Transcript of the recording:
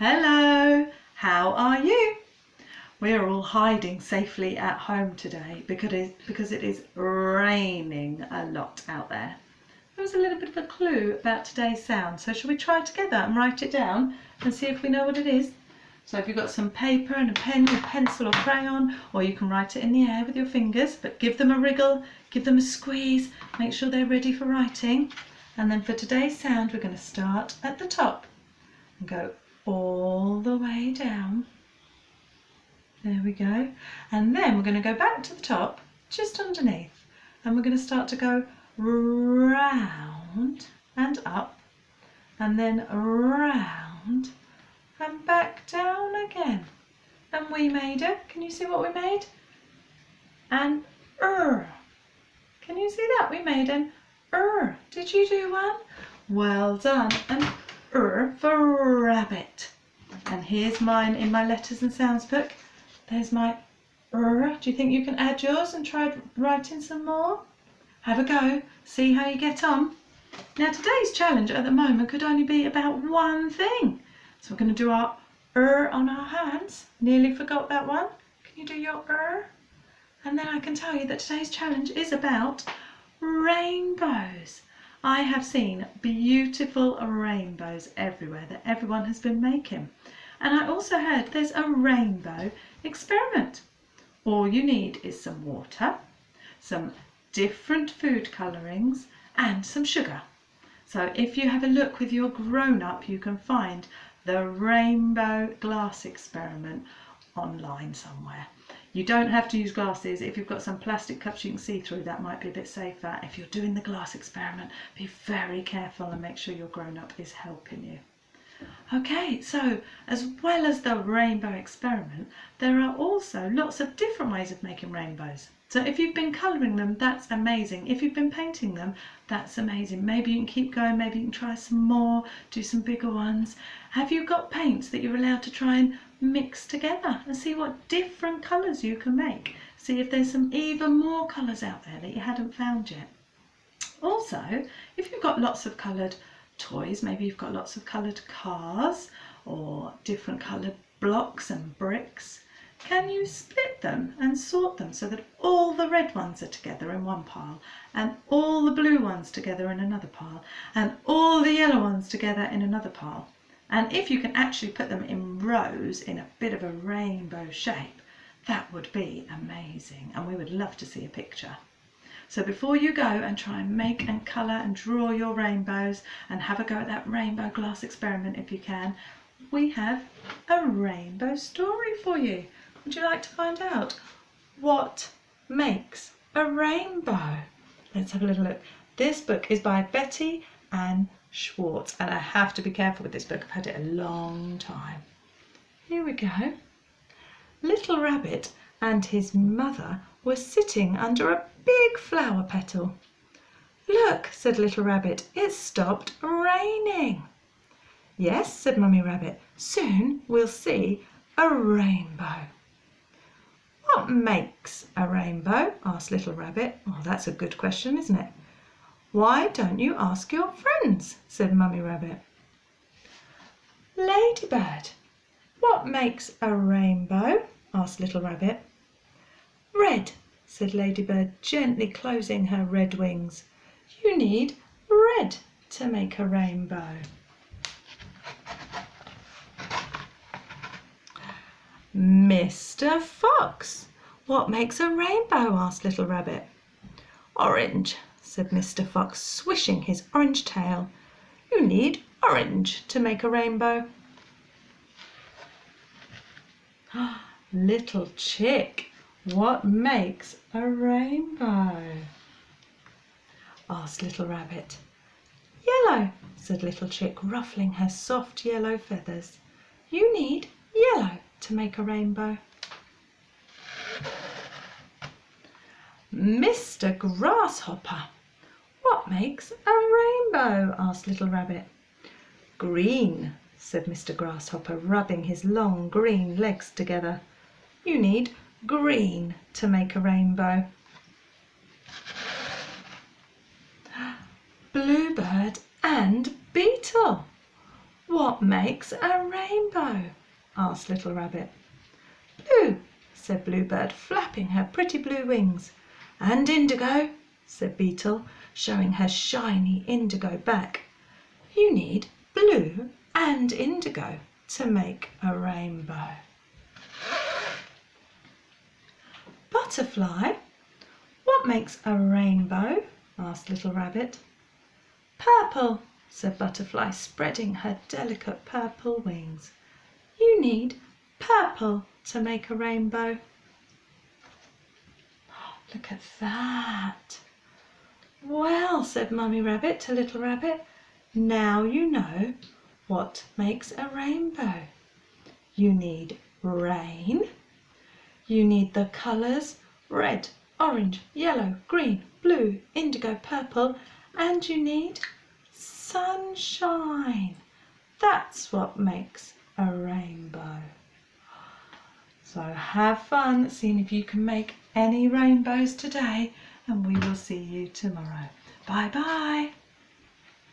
Hello, how are you? We're all hiding safely at home today because it is raining a lot out there. There was a little bit of a clue about today's sound, so shall we try together and write it down and see if we know what it is? So if you've got some paper and a pen or pencil or crayon, or you can write it in the air with your fingers, but give them a wriggle, give them a squeeze, make sure they're ready for writing. And then for today's sound, we're going to start at the top and go all the way down. There we go. And then we're going to go back to the top, just underneath, and we're going to start to go round and up, and then round and back down again. And we made it. Can you see what we made? And Can you see that? We made an Did you do one? Well done. And for rabbit. And here's mine in my letters and sounds book. There's my Do you think you can add yours and try writing some more? Have a go. See how you get on. Now today's challenge at the moment could only be about one thing. So we're going to do our on our hands. Nearly forgot that one. Can you do your And then I can tell you that today's challenge is about rainbows. I have seen beautiful rainbows everywhere that everyone has been making. And I also heard there's a rainbow experiment. All you need is some water, some different food colourings and some sugar. So if you have a look with your grown-up, you can find the rainbow glass experiment online somewhere. You don't have to use glasses. If you've got some plastic cups you can see through, that might be a bit safer. If you're doing the glass experiment, be very careful and make sure your grown-up is helping you. Okay, so as well as the rainbow experiment, there are also lots of different ways of making rainbows. So if you've been colouring them, that's amazing. If you've been painting them, that's amazing. Maybe you can keep going, maybe you can try some more, do some bigger ones. Have you got paints that you're allowed to try and mix together and see what different colours you can make? See if there's some even more colours out there that you hadn't found yet. Also, if you've got lots of coloured toys, maybe you've got lots of coloured cars or different coloured blocks and bricks, can you split them and sort them so that all the red ones are together in one pile and all the blue ones together in another pile and all the yellow ones together in another pile? And if you can actually put them in rows in a bit of a rainbow shape, that would be amazing, and we would love to see a picture. So before you go and try and make and colour and draw your rainbows and have a go at that rainbow glass experiment if you can, we have a rainbow story for you. Would you like to find out what makes a rainbow? Let's have a little look. This book is by Betty Ann Schwartz, and I have to be careful with this book. I've had it a long time. Here we go. Little Rabbit and his mother were sitting under a big flower petal. "Look," said Little Rabbit, "it's stopped raining." "Yes," said Mummy Rabbit, "soon we'll see a rainbow." "What makes a rainbow?" asked Little Rabbit. "Oh, that's a good question, isn't it?" "Why don't you ask your friends?" said Mummy Rabbit. "Ladybird, what makes a rainbow?" asked Little Rabbit. "Red," said Ladybird, gently closing her red wings. "You need red to make a rainbow." "Mr. Fox, what makes a rainbow?" asked Little Rabbit. "Orange," said Mr. Fox, swishing his orange tail. "You need orange to make a rainbow." "Little Chick, what makes a rainbow?" asked Little Rabbit. "Yellow," said Little Chick, ruffling her soft yellow feathers. "You need yellow to make a rainbow." "Mr. Grasshopper, what makes a rainbow?" asked Little Rabbit. "Green," said Mr. Grasshopper, rubbing his long green legs together. "You need green to make a rainbow." "Bluebird and Beetle, What makes a rainbow? Asked Little Rabbit. Blue, said Bluebird, flapping her pretty blue wings. And indigo, said Beetle, showing her shiny indigo back. You need blue and indigo to make a rainbow. Butterfly, what makes a rainbow? Asked Little Rabbit. Purple, said Butterfly, spreading her delicate purple wings. You need purple to make a rainbow. Look at that. Well, said Mummy Rabbit to Little Rabbit, now you know what makes a rainbow. You need rain. You need the colours red, orange, yellow, green, blue, indigo, purple, and you need sunshine. That's what makes a rainbow. So have fun seeing if you can make any rainbows today, and we will see you tomorrow. Bye bye.